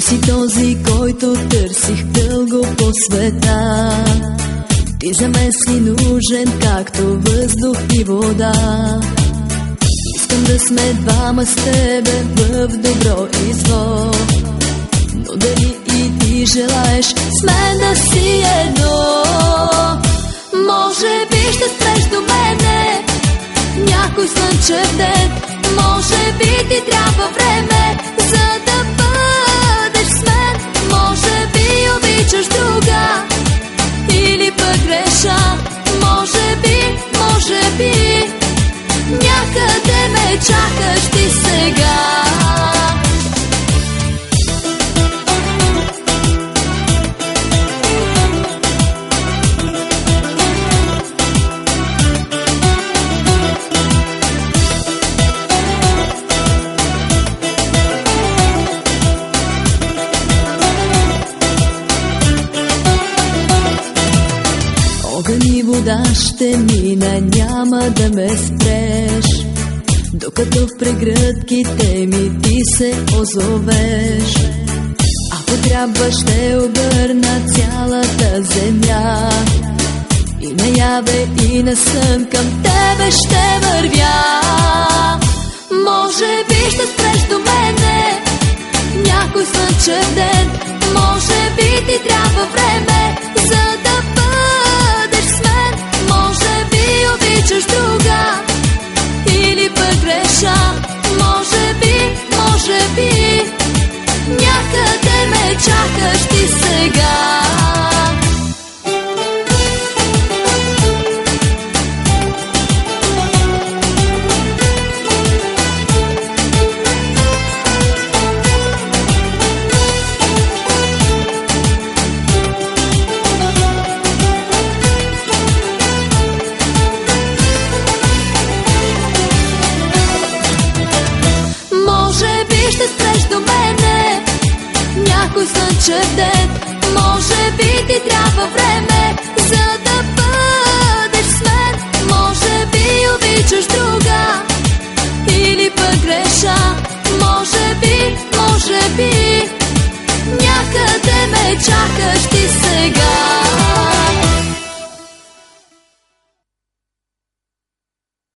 си този, който търсих дълго по света. Ти за мен си нужен, както въздух и вода. Искам да сме двама с тебе в добро и зло. Но дали и ти желаеш с мен да си едно? Може би ще спреш до мене някой слънчев ден. Може би ти трябва време, за да бъдеш с мен. Може би обичаш друга или пък греша. Може би някъде ме чакаш ти сега. Огън и вода ще мина, няма да ме спреш, докато в прегръдките ми ти се озовеш. Ако трябва, ще обърна цялата земя, и наяве и на сън към тебе ще вървя. Може би ще спреш до мене някой слънчев ден. Може би ти трябва време, за да бъдеш с мен. Може би обичаш друга или пък греша. Може би някъде ме чакаш ти сега. Ще спреш до мене някой слънчев ден. Може би ти трябва време,